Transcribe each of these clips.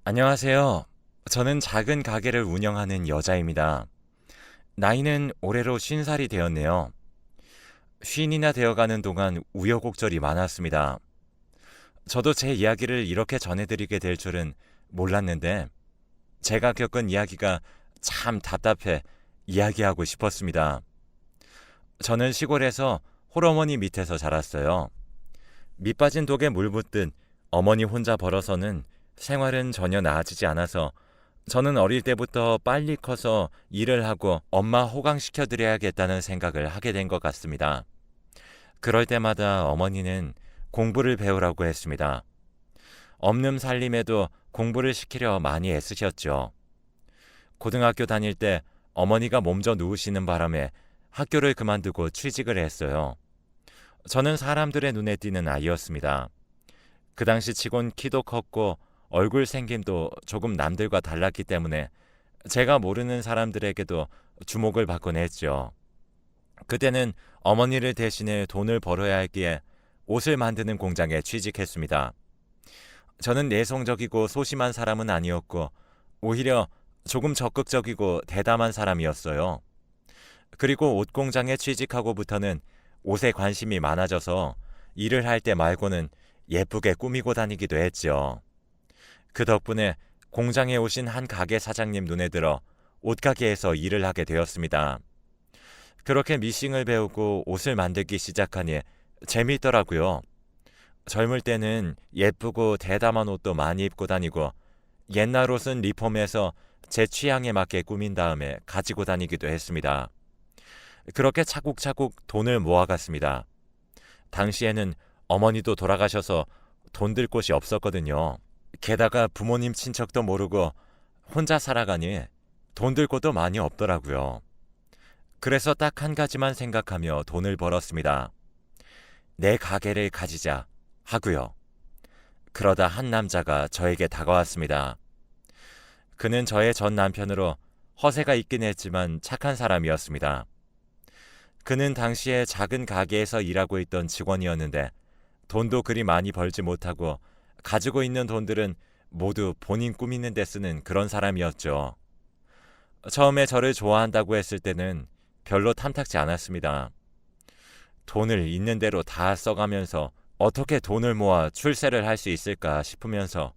안녕하세요. 저는 작은 가게를 운영하는 여자입니다. 나이는 올해로 50살이 되었네요. 쉰이나 되어가는 동안 우여곡절이 많았습니다. 저도 제 이야기를 이렇게 전해드리게 될 줄은 몰랐는데 제가 겪은 이야기가 참 답답해 이야기하고 싶었습니다. 저는 시골에서 홀어머니 밑에서 자랐어요. 밑 빠진 독에 물 붓듯 어머니 혼자 벌어서는 생활은 전혀 나아지지 않아서 저는 어릴 때부터 빨리 커서 일을 하고 엄마 호강시켜드려야겠다는 생각을 하게 된 것 같습니다. 그럴 때마다 어머니는 공부를 배우라고 했습니다. 없는 살림에도 공부를 시키려 많이 애쓰셨죠. 고등학교 다닐 때 어머니가 몸져 누우시는 바람에 학교를 그만두고 취직을 했어요. 저는 사람들의 눈에 띄는 아이였습니다. 그 당시 치곤 키도 컸고 얼굴 생김도 조금 남들과 달랐기 때문에 제가 모르는 사람들에게도 주목을 받곤 했죠. 그때는 어머니를 대신해 돈을 벌어야 했기에 옷을 만드는 공장에 취직했습니다. 저는 내성적이고 소심한 사람은 아니었고 오히려 조금 적극적이고 대담한 사람이었어요. 그리고 옷 공장에 취직하고부터는 옷에 관심이 많아져서 일을 할 때 말고는 예쁘게 꾸미고 다니기도 했죠. 그 덕분에 공장에 오신 한 가게 사장님 눈에 들어 옷가게에서 일을 하게 되었습니다. 그렇게 미싱을 배우고 옷을 만들기 시작하니 재미있더라고요. 젊을 때는 예쁘고 대담한 옷도 많이 입고 다니고 옛날 옷은 리폼해서 제 취향에 맞게 꾸민 다음에 가지고 다니기도 했습니다. 그렇게 차곡차곡 돈을 모아갔습니다. 당시에는 어머니도 돌아가셔서 돈 들 곳이 없었거든요. 게다가 부모님 친척도 모르고 혼자 살아가니 돈 들 곳도 많이 없더라고요. 그래서 딱 한 가지만 생각하며 돈을 벌었습니다. 내 가게를 가지자 하고요. 그러다 한 남자가 저에게 다가왔습니다. 그는 저의 전 남편으로 허세가 있긴 했지만 착한 사람이었습니다. 그는 당시에 작은 가게에서 일하고 있던 직원이었는데 돈도 그리 많이 벌지 못하고 가지고 있는 돈들은 모두 본인 꾸미는 데 쓰는 그런 사람이었죠. 처음에 저를 좋아한다고 했을 때는 별로 탐탁지 않았습니다. 돈을 있는 대로 다 써가면서 어떻게 돈을 모아 출세를 할 수 있을까 싶으면서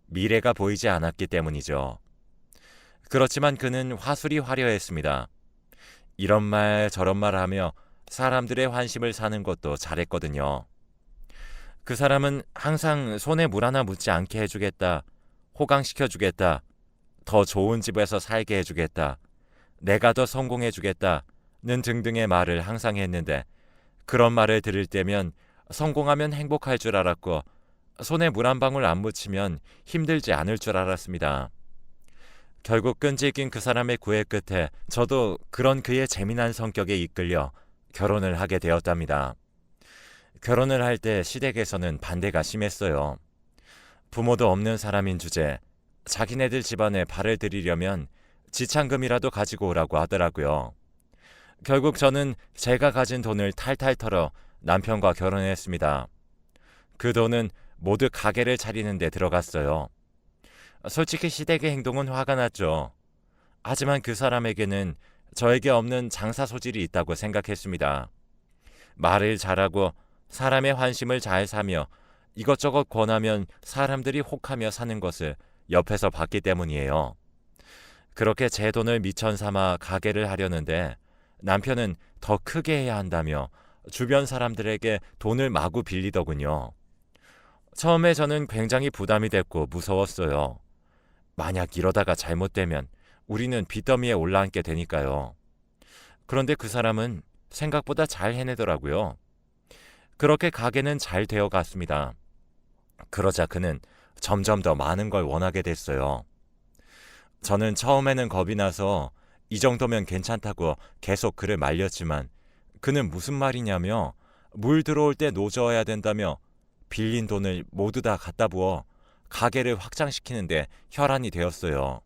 미래가 보이지 않았기 때문이죠. 그렇지만 그는 화술이 화려했습니다. 이런 말 저런 말 하며 사람들의 환심을 사는 것도 잘했거든요. 그 사람은 항상 손에 물 하나 묻지 않게 해주겠다, 호강시켜주겠다, 더 좋은 집에서 살게 해주겠다, 내가 더 성공해주겠다는 등등의 말을 항상 했는데 그런 말을 들을 때면 성공하면 행복할 줄 알았고 손에 물 한 방울 안 묻히면 힘들지 않을 줄 알았습니다. 결국 끈질긴 그 사람의 구애 끝에 저도 그런 그의 재미난 성격에 이끌려 결혼을 하게 되었답니다. 결혼을 할 때 시댁에서는 반대가 심했어요. 부모도 없는 사람인 주제 자기네들 집안에 발을 들이려면 지참금이라도 가지고 오라고 하더라고요. 결국 저는 제가 가진 돈을 탈탈 털어 남편과 결혼했습니다. 그 돈은 모두 가게를 차리는 데 들어갔어요. 솔직히 시댁의 행동은 화가 났죠. 하지만 그 사람에게는 저에게 없는 장사 소질이 있다고 생각했습니다. 말을 잘하고 사람의 환심을 잘 사며 이것저것 권하면 사람들이 혹하며 사는 것을 옆에서 봤기 때문이에요. 그렇게 제 돈을 미천 삼아 가게를 하려는데 남편은 더 크게 해야 한다며 주변 사람들에게 돈을 마구 빌리더군요. 처음에 저는 굉장히 부담이 됐고 무서웠어요. 만약 이러다가 잘못되면 우리는 빚더미에 올라앉게 되니까요. 그런데 그 사람은 생각보다 잘 해내더라고요. 그렇게 가게는 잘 되어 갔습니다. 그러자 그는 점점 더 많은 걸 원하게 됐어요. 저는 처음에는 겁이 나서 이 정도면 괜찮다고 계속 그를 말렸지만 그는 무슨 말이냐며 물 들어올 때 노져야 된다며 빌린 돈을 모두 다 갖다 부어 가게를 확장시키는데 혈안이 되었어요.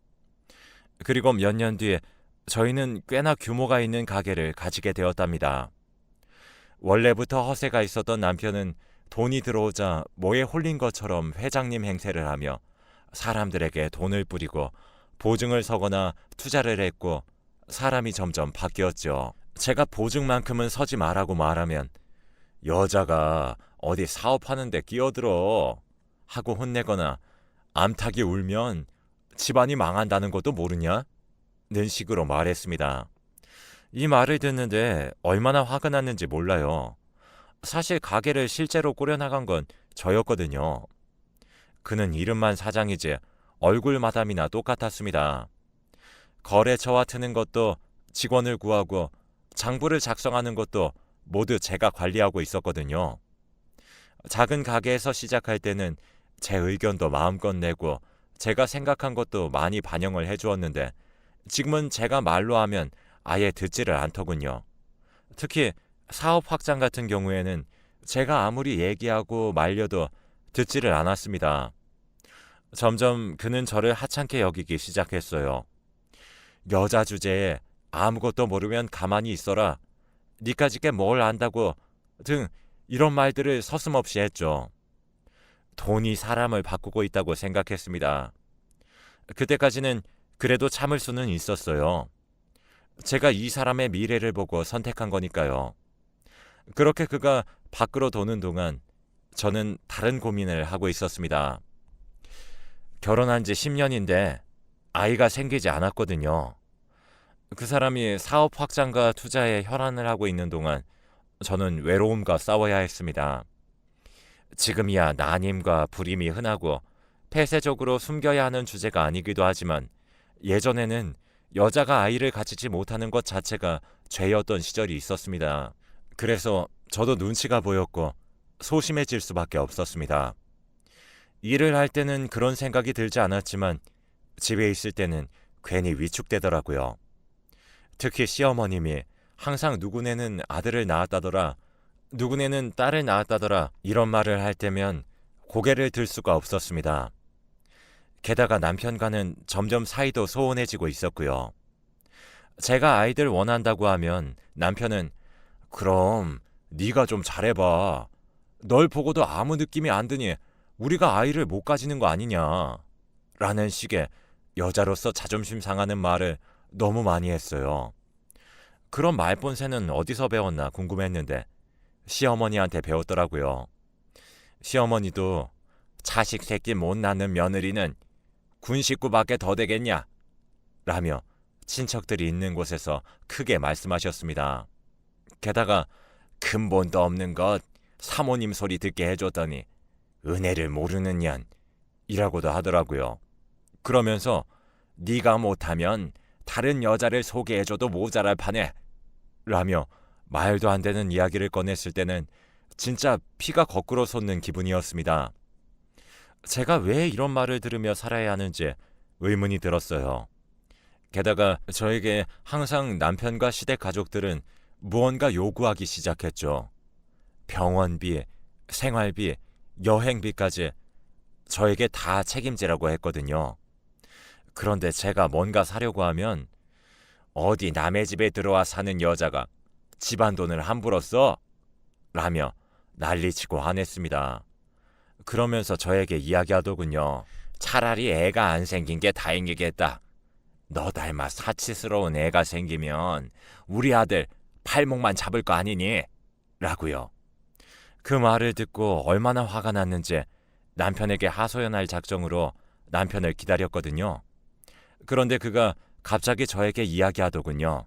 그리고 몇 년 뒤에 저희는 꽤나 규모가 있는 가게를 가지게 되었답니다. 원래부터 허세가 있었던 남편은 돈이 들어오자 뭐에 홀린 것처럼 회장님 행세를 하며 사람들에게 돈을 뿌리고 보증을 서거나 투자를 했고 사람이 점점 바뀌었죠. 제가 보증만큼은 서지 말라고 말하면 여자가 어디 사업하는데 끼어들어 하고 혼내거나 암탉이 울면 집안이 망한다는 것도 모르냐? 는 식으로 말했습니다. 이 말을 듣는데 얼마나 화가 났는지 몰라요. 사실 가게를 실제로 꾸려나간 건 저였거든요. 그는 이름만 사장이지 얼굴 마담이나 똑같았습니다. 거래처와 트는 것도 직원을 구하고 장부를 작성하는 것도 모두 제가 관리하고 있었거든요. 작은 가게에서 시작할 때는 제 의견도 마음껏 내고 제가 생각한 것도 많이 반영을 해주었는데 지금은 제가 말로 하면 아예 듣지를 않더군요. 특히 사업 확장 같은 경우에는 제가 아무리 얘기하고 말려도 듣지를 않았습니다. 점점 그는 저를 하찮게 여기기 시작했어요. 여자 주제에 아무것도 모르면 가만히 있어라. 니까짓게 뭘 안다고 등 이런 말들을 서슴없이 했죠. 돈이 사람을 바꾸고 있다고 생각했습니다. 그때까지는 그래도 참을 수는 있었어요. 제가 이 사람의 미래를 보고 선택한 거니까요. 그렇게 그가 밖으로 도는 동안 저는 다른 고민을 하고 있었습니다. 결혼한 지 10년인데 아이가 생기지 않았거든요. 그 사람이 사업 확장과 투자에 혈안을 하고 있는 동안 저는 외로움과 싸워야 했습니다. 지금이야 난임과 불임이 흔하고 폐쇄적으로 숨겨야 하는 주제가 아니기도 하지만 예전에는 여자가 아이를 가지지 못하는 것 자체가 죄였던 시절이 있었습니다. 그래서 저도 눈치가 보였고 소심해질 수밖에 없었습니다. 일을 할 때는 그런 생각이 들지 않았지만 집에 있을 때는 괜히 위축되더라고요. 특히 시어머님이 항상 누구네는 아들을 낳았다더라, 누구네는 딸을 낳았다더라 이런 말을 할 때면 고개를 들 수가 없었습니다. 게다가 남편과는 점점 사이도 소원해지고 있었고요. 제가 아이들 원한다고 하면 남편은 그럼 네가 좀 잘해봐. 널 보고도 아무 느낌이 안 드니 우리가 아이를 못 가지는 거 아니냐 라는 식의 여자로서 자존심 상하는 말을 너무 많이 했어요. 그런 말본새는 어디서 배웠나 궁금했는데 시어머니한테 배웠더라고요. 시어머니도 자식 새끼 못 낳는 며느리는 군 식구밖에 더 되겠냐 라며 친척들이 있는 곳에서 크게 말씀하셨습니다. 게다가 근본도 없는 것 사모님 소리 듣게 해줬더니 은혜를 모르는 년 이라고도 하더라고요. 그러면서 네가 못하면 다른 여자를 소개해줘도 모자랄 판에 라며 말도 안 되는 이야기를 꺼냈을 때는 진짜 피가 거꾸로 솟는 기분이었습니다. 제가 왜 이런 말을 들으며 살아야 하는지 의문이 들었어요. 게다가 저에게 항상 남편과 시댁 가족들은 무언가 요구하기 시작했죠. 병원비, 생활비, 여행비까지 저에게 다 책임지라고 했거든요. 그런데 제가 뭔가 사려고 하면 어디 남의 집에 들어와 사는 여자가 집안 돈을 함부로 써? 라며 난리치고 화냈습니다. 그러면서 저에게 이야기하더군요. 차라리 애가 안 생긴 게 다행이겠다. 너 닮아 사치스러운 애가 생기면 우리 아들 팔목만 잡을 거 아니니? 라고요. 그 말을 듣고 얼마나 화가 났는지 남편에게 하소연할 작정으로 남편을 기다렸거든요. 그런데 그가 갑자기 저에게 이야기하더군요.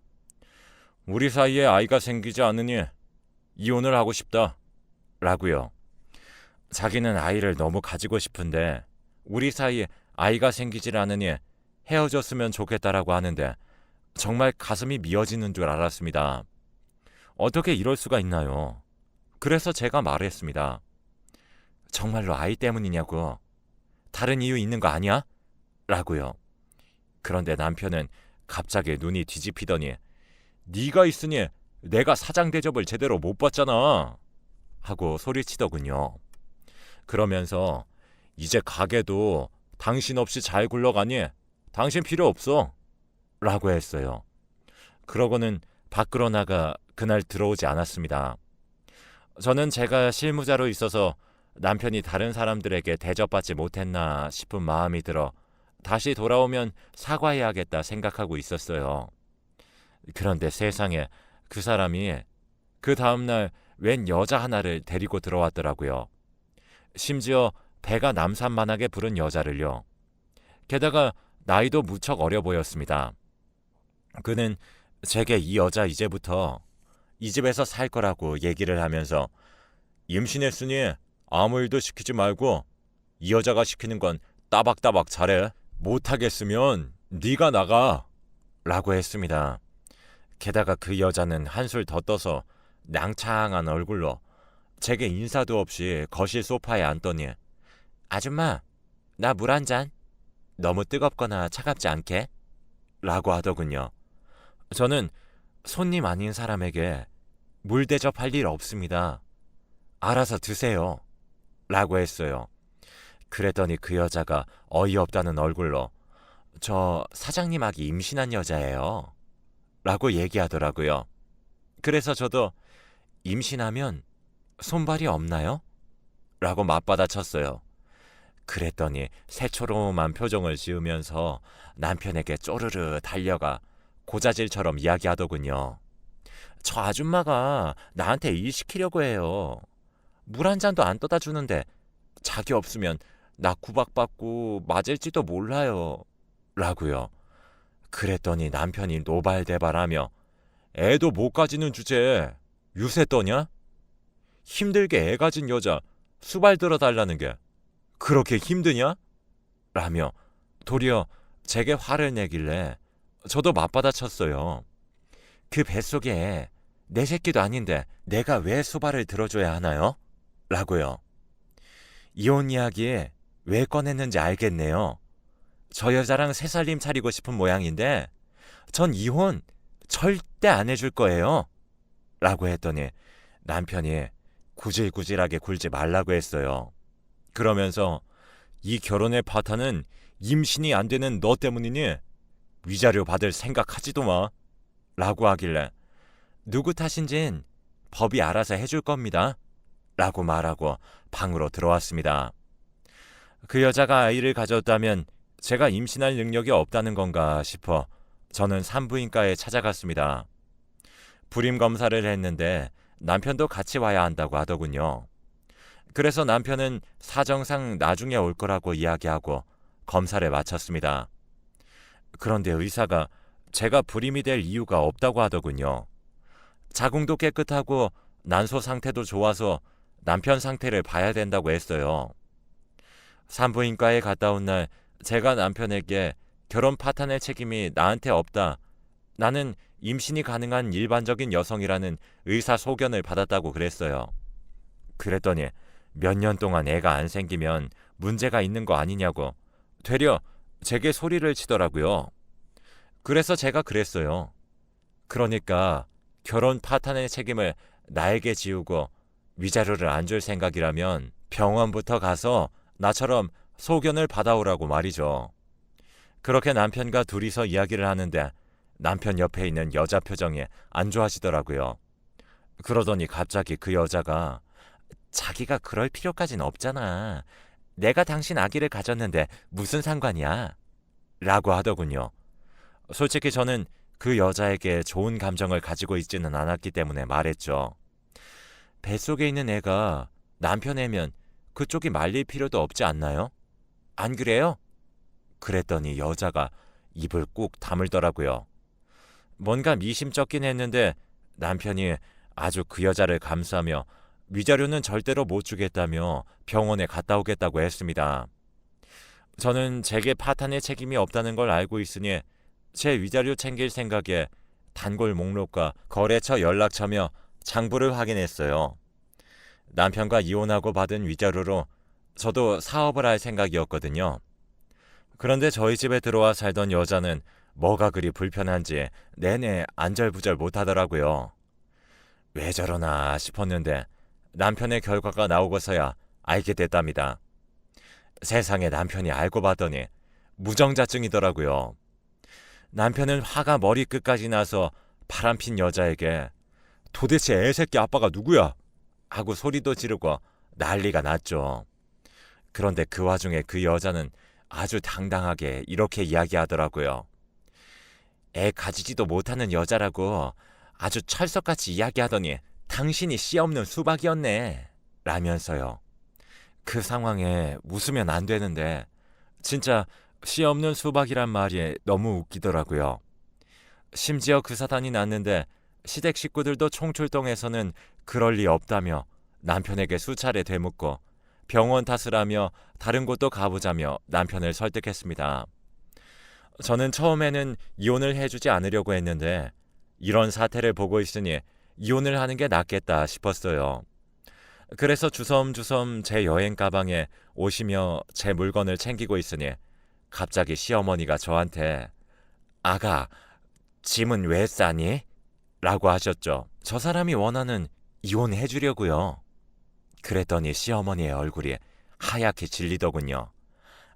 우리 사이에 아이가 생기지 않으니 이혼을 하고 싶다. 라고요. 자기는 아이를 너무 가지고 싶은데 우리 사이에 아이가 생기질 않으니 헤어졌으면 좋겠다라고 하는데 정말 가슴이 미어지는 줄 알았습니다. 어떻게 이럴 수가 있나요? 그래서 제가 말했습니다. 정말로 아이 때문이냐고. 다른 이유 있는 거 아니야? 라고요. 그런데 남편은 갑자기 눈이 뒤집히더니 네가 있으니 내가 사장 대접을 제대로 못 받잖아 하고 소리치더군요. 그러면서 이제 가게도 당신 없이 잘 굴러가니 당신 필요 없어 라고 했어요. 그러고는 밖으로 나가 그날 들어오지 않았습니다. 저는 제가 실무자로 있어서 남편이 다른 사람들에게 대접받지 못했나 싶은 마음이 들어 다시 돌아오면 사과해야겠다 생각하고 있었어요. 그런데 세상에 그 사람이 그 다음날 웬 여자 하나를 데리고 들어왔더라고요. 심지어 배가 남산만하게 부른 여자를요. 게다가 나이도 무척 어려 보였습니다. 그는 제게 이 여자 이제부터 이 집에서 살 거라고 얘기를 하면서 임신했으니 아무 일도 시키지 말고 이 여자가 시키는 건 따박따박 잘해. 못하겠으면 네가 나가 라고 했습니다. 게다가 그 여자는 한술 더 떠서 낭창한 얼굴로 제게 인사도 없이 거실 소파에 앉더니 아줌마, 나 물 한 잔. 너무 뜨겁거나 차갑지 않게? 라고 하더군요. 저는 손님 아닌 사람에게 물 대접할 일 없습니다. 알아서 드세요. 라고 했어요. 그랬더니 그 여자가 어이없다는 얼굴로 저 사장님 아기 임신한 여자예요. 라고 얘기하더라고요. 그래서 저도 임신하면 손발이 없나요? 라고 맞받아쳤어요. 그랬더니 새초롬한 표정을 지으면서 남편에게 쪼르르 달려가 고자질처럼 이야기하더군요. 저 아줌마가 나한테 일 시키려고 해요. 물 한 잔도 안 떠다 주는데 자기 없으면 나 구박받고 맞을지도 몰라요. 라고요. 그랬더니 남편이 노발대발하며 애도 못 가지는 주제에 유세 떠냐? 힘들게 애 가진 여자 수발 들어달라는 게 그렇게 힘드냐? 라며 도리어 제게 화를 내길래 저도 맞받아쳤어요. 그 뱃속에 내 새끼도 아닌데 내가 왜 수발을 들어줘야 하나요? 라고요. 이혼 이야기에 왜 꺼냈는지 알겠네요. 저 여자랑 새 살림 차리고 싶은 모양인데 전 이혼 절대 안 해줄 거예요. 라고 했더니 남편이 구질구질하게 굴지 말라고 했어요. 그러면서 이 결혼의 파탄은 임신이 안 되는 너 때문이니 위자료 받을 생각하지도 마. 라고 하길래 누구 탓인진 법이 알아서 해줄 겁니다. 라고 말하고 방으로 들어왔습니다. 그 여자가 아이를 가졌다면 제가 임신할 능력이 없다는 건가 싶어 저는 산부인과에 찾아갔습니다. 불임 검사를 했는데 남편도 같이 와야 한다고 하더군요. 그래서 남편은 사정상 나중에 올 거라고 이야기하고 검사를 마쳤습니다. 그런데 의사가 제가 불임이 될 이유가 없다고 하더군요. 자궁도 깨끗하고 난소 상태도 좋아서 남편 상태를 봐야 된다고 했어요. 산부인과에 갔다 온 날 제가 남편에게 결혼 파탄의 책임이 나한테 없다. 나는 임신이 가능한 일반적인 여성이라는 의사 소견을 받았다고 그랬어요. 그랬더니 몇 년 동안 애가 안 생기면 문제가 있는 거 아니냐고 되려 제게 소리를 치더라고요. 그래서 제가 그랬어요. 그러니까 결혼 파탄의 책임을 나에게 지우고 위자료를 안 줄 생각이라면 병원부터 가서 나처럼 소견을 받아오라고 말이죠. 그렇게 남편과 둘이서 이야기를 하는데 남편 옆에 있는 여자 표정이 안 좋아지더라고요. 그러더니 갑자기 그 여자가 자기가 그럴 필요까진 없잖아. 내가 당신 아기를 가졌는데 무슨 상관이야? 라고 하더군요. 솔직히 저는 그 여자에게 좋은 감정을 가지고 있지는 않았기 때문에 말했죠. 뱃속에 있는 애가 남편 애면 그쪽이 말릴 필요도 없지 않나요? 안 그래요? 그랬더니 여자가 입을 꾹 다물더라고요. 뭔가 미심쩍긴 했는데 남편이 아주 그 여자를 감싸며 위자료는 절대로 못 주겠다며 병원에 갔다 오겠다고 했습니다. 저는 제게 파탄의 책임이 없다는 걸 알고 있으니 제 위자료 챙길 생각에 단골 목록과 거래처 연락처며 장부를 확인했어요. 남편과 이혼하고 받은 위자료로 저도 사업을 할 생각이었거든요. 그런데 저희 집에 들어와 살던 여자는 뭐가 그리 불편한지 내내 안절부절 못하더라고요. 왜 저러나 싶었는데 남편의 결과가 나오고서야 알게 됐답니다. 세상에 남편이 알고 봤더니 무정자증이더라고요. 남편은 화가 머리끝까지 나서 바람핀 여자에게 도대체 애새끼 아빠가 누구야? 하고 소리도 지르고 난리가 났죠. 그런데 그 와중에 그 여자는 아주 당당하게 이렇게 이야기하더라고요. 애 가지지도 못하는 여자라고 아주 철석같이 이야기하더니 당신이 씨 없는 수박이었네. 라면서요. 그 상황에 웃으면 안 되는데 진짜 씨 없는 수박이란 말이 너무 웃기더라고요. 심지어 그 사단이 났는데 시댁 식구들도 총출동해서는 그럴 리 없다며 남편에게 수차례 되묻고 병원 탓을 하며 다른 곳도 가보자며 남편을 설득했습니다. 저는 처음에는 이혼을 해주지 않으려고 했는데 이런 사태를 보고 있으니 이혼을 하는 게 낫겠다 싶었어요. 그래서 주섬주섬 제 여행 가방에 옷이며 제 물건을 챙기고 있으니 갑자기 시어머니가 저한테 아가, 짐은 왜 싸니? 라고 하셨죠. 저 사람이 원하는 이혼해 주려고요. 그랬더니 시어머니의 얼굴이 하얗게 질리더군요.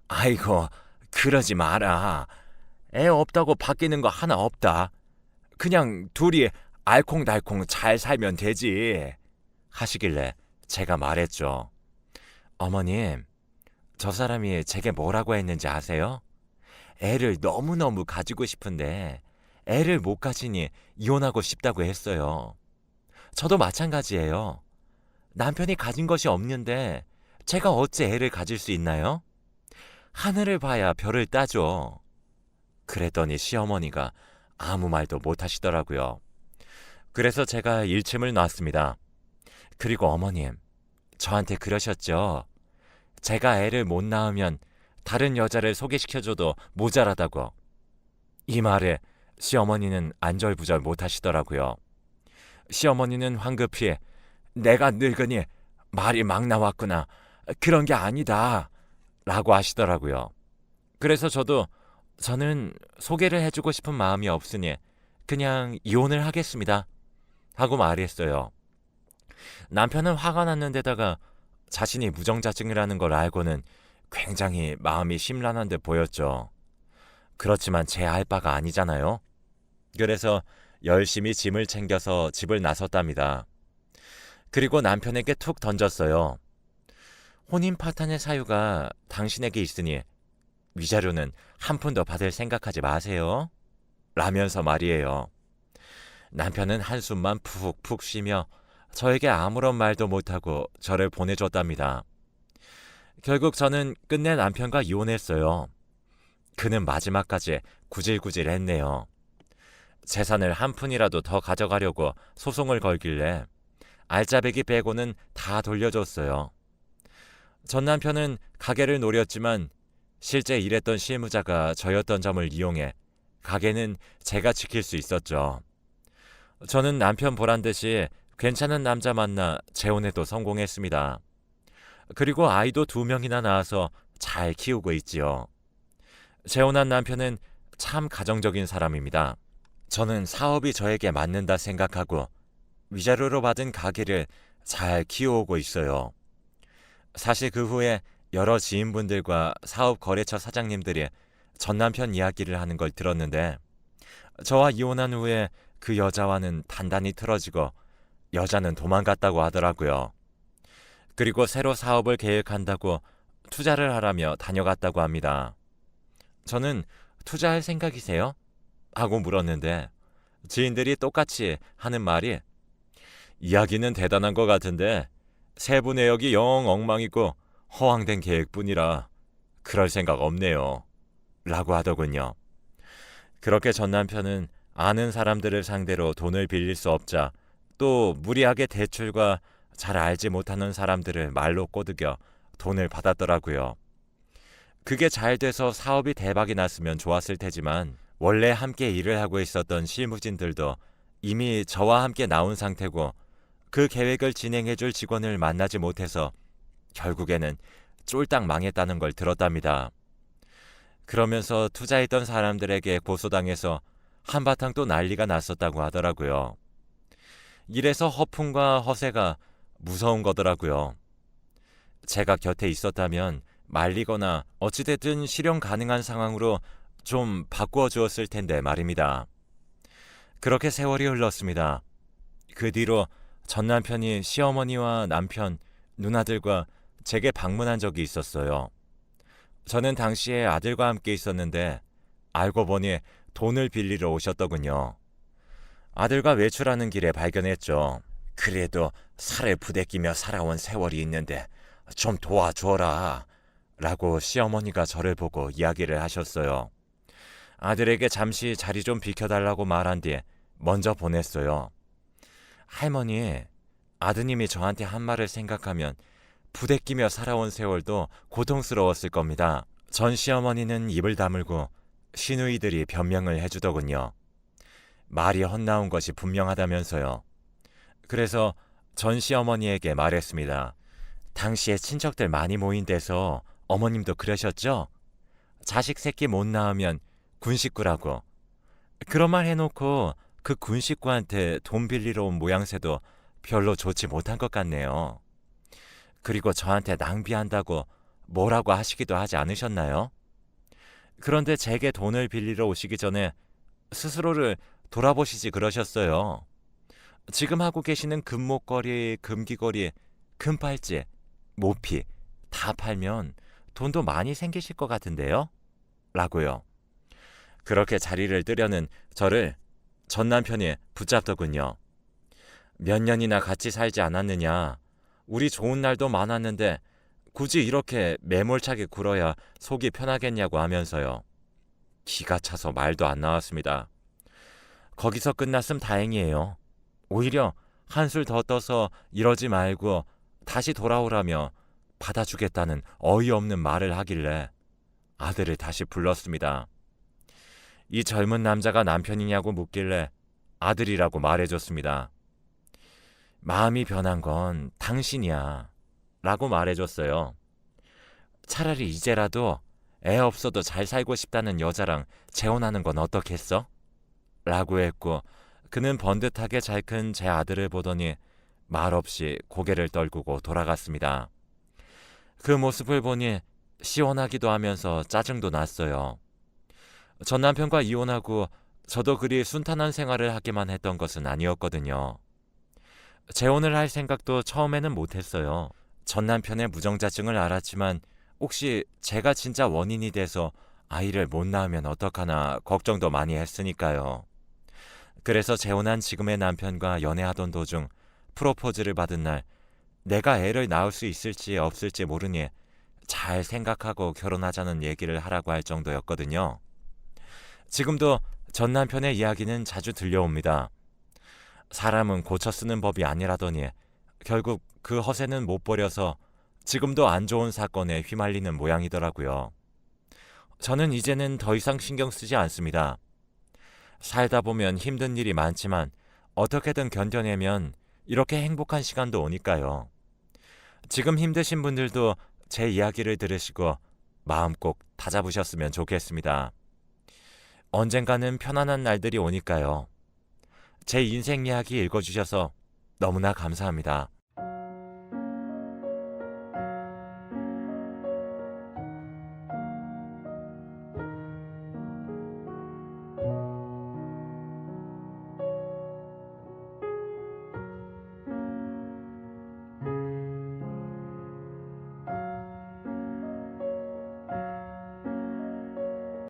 아이고, 그러지 마라. 애 없다고 바뀌는 거 하나 없다. 그냥 둘이 알콩달콩 잘 살면 되지. 하시길래 제가 말했죠. 어머님, 저 사람이 제게 뭐라고 했는지 아세요? 애를 너무너무 가지고 싶은데 애를 못 가지니 이혼하고 싶다고 했어요. 저도 마찬가지예요. 남편이 가진 것이 없는데 제가 어째 애를 가질 수 있나요? 하늘을 봐야 별을 따죠. 그랬더니 시어머니가 아무 말도 못 하시더라고요. 그래서 제가 일침을 놨습니다. 그리고 어머님, 저한테 그러셨죠. 제가 애를 못 낳으면 다른 여자를 소개시켜줘도 모자라다고. 이 말에 시어머니는 안절부절 못 하시더라고요. 시어머니는 황급히 내가 늙으니 말이 막 나왔구나. 그런 게 아니다. 라고 하시더라고요. 그래서 저는 소개를 해주고 싶은 마음이 없으니 그냥 이혼을 하겠습니다. 하고 말했어요. 남편은 화가 났는데다가 자신이 무정자증이라는 걸 알고는 굉장히 마음이 심란한 듯 보였죠. 그렇지만 제 알 바가 아니잖아요. 그래서 열심히 짐을 챙겨서 집을 나섰답니다. 그리고 남편에게 툭 던졌어요. 혼인 파탄의 사유가 당신에게 있으니 위자료는 한 푼도 받을 생각하지 마세요. 라면서 말이에요. 남편은 한숨만 푹푹 쉬며 저에게 아무런 말도 못하고 저를 보내줬답니다. 결국 저는 끝내 남편과 이혼했어요. 그는 마지막까지 구질구질했네요. 재산을 한 푼이라도 더 가져가려고 소송을 걸길래 알짜배기 빼고는 다 돌려줬어요. 전 남편은 가게를 노렸지만 실제 일했던 실무자가 저였던 점을 이용해 가게는 제가 지킬 수 있었죠. 저는 남편 보란 듯이 괜찮은 남자 만나 재혼에도 성공했습니다. 그리고 아이도 2명이나 낳아서 잘 키우고 있지요. 재혼한 남편은 참 가정적인 사람입니다. 저는 사업이 저에게 맞는다 생각하고 위자료로 받은 가게를 잘 키워오고 있어요. 사실 그 후에 여러 지인분들과 사업 거래처 사장님들이 전 남편 이야기를 하는 걸 들었는데 저와 이혼한 후에 그 여자와는 단단히 틀어지고 여자는 도망갔다고 하더라고요. 그리고 새로 사업을 계획한다고 투자를 하라며 다녀갔다고 합니다. 저는 투자할 생각이세요? 하고 물었는데 지인들이 똑같이 하는 말이 이야기는 대단한 것 같은데 세부 내역이 영 엉망이고 허황된 계획뿐이라 그럴 생각 없네요. 라고 하더군요. 그렇게 전 남편은 아는 사람들을 상대로 돈을 빌릴 수 없자 또 무리하게 대출과 잘 알지 못하는 사람들을 말로 꼬드겨 돈을 받았더라고요. 그게 잘 돼서 사업이 대박이 났으면 좋았을 테지만 원래 함께 일을 하고 있었던 실무진들도 이미 저와 함께 나온 상태고 그 계획을 진행해줄 직원을 만나지 못해서 결국에는 쫄딱 망했다는 걸 들었답니다. 그러면서 투자했던 사람들에게 고소당해서 한바탕 또 난리가 났었다고 하더라고요. 이래서 허풍과 허세가 무서운 거더라고요. 제가 곁에 있었다면 말리거나 어찌됐든 실현 가능한 상황으로 좀 바꾸어 주었을 텐데 말입니다. 그렇게 세월이 흘렀습니다. 그 뒤로 전 남편이 시어머니와 남편 누나들과 제게 방문한 적이 있었어요. 저는 당시에 아들과 함께 있었는데 알고 보니 돈을 빌리러 오셨더군요. 아들과 외출하는 길에 발견했죠. 그래도 살을 부대끼며 살아온 세월이 있는데 좀 도와줘라 라고 시어머니가 저를 보고 이야기를 하셨어요. 아들에게 잠시 자리 좀 비켜달라고 말한 뒤 먼저 보냈어요. 할머니, 아드님이 저한테 한 말을 생각하면 부대끼며 살아온 세월도 고통스러웠을 겁니다. 전 시어머니는 입을 다물고 시누이들이 변명을 해주더군요. 말이 헛나온 것이 분명하다면서요. 그래서 전 시어머니에게 말했습니다. 당시에 친척들 많이 모인 데서 어머님도 그러셨죠? 자식 새끼 못 낳으면 군식구라고. 그런 말 해놓고 그 군식구한테 돈 빌리러 온 모양새도 별로 좋지 못한 것 같네요. 그리고 저한테 낭비한다고 뭐라고 하시기도 하지 않으셨나요? 그런데 제게 돈을 빌리러 오시기 전에 스스로를 돌아보시지 그러셨어요. 지금 하고 계시는 금목걸이, 금귀걸이, 금팔찌, 모피 다 팔면 돈도 많이 생기실 것 같은데요? 라고요. 그렇게 자리를 뜨려는 저를 전 남편이 붙잡더군요. 몇 년이나 같이 살지 않았느냐. 우리 좋은 날도 많았는데 굳이 이렇게 매몰차게 굴어야 속이 편하겠냐고 하면서요. 기가 차서 말도 안 나왔습니다. 거기서 끝났음 다행이에요. 오히려 한술 더 떠서 이러지 말고 다시 돌아오라며 받아주겠다는 어이없는 말을 하길래 아들을 다시 불렀습니다. 이 젊은 남자가 남편이냐고 묻길래 아들이라고 말해줬습니다. 마음이 변한 건 당신이야 라고 말해줬어요. 차라리 이제라도 애 없어도 잘 살고 싶다는 여자랑 재혼하는 건 어떻겠어? 라고 했고 그는 번듯하게 잘 큰 제 아들을 보더니 말없이 고개를 떨구고 돌아갔습니다. 그 모습을 보니 시원하기도 하면서 짜증도 났어요. 전 남편과 이혼하고 저도 그리 순탄한 생활을 하기만 했던 것은 아니었거든요. 재혼을 할 생각도 처음에는 못했어요. 전 남편의 무정자증을 알았지만 혹시 제가 진짜 원인이 돼서 아이를 못 낳으면 어떡하나 걱정도 많이 했으니까요. 그래서 재혼한 지금의 남편과 연애하던 도중 프로포즈를 받은 날 내가 애를 낳을 수 있을지 없을지 모르니 잘 생각하고 결혼하자는 얘기를 하라고 할 정도였거든요. 지금도 전 남편의 이야기는 자주 들려옵니다. 사람은 고쳐 쓰는 법이 아니라더니 결국 그 허세는 못 버려서 지금도 안 좋은 사건에 휘말리는 모양이더라고요. 저는 이제는 더 이상 신경 쓰지 않습니다. 살다 보면 힘든 일이 많지만 어떻게든 견뎌내면 이렇게 행복한 시간도 오니까요. 지금 힘드신 분들도 제 이야기를 들으시고 마음 꼭 다잡으셨으면 좋겠습니다. 언젠가는 편안한 날들이 오니까요. 제 인생 이야기 읽어주셔서 너무나 감사합니다.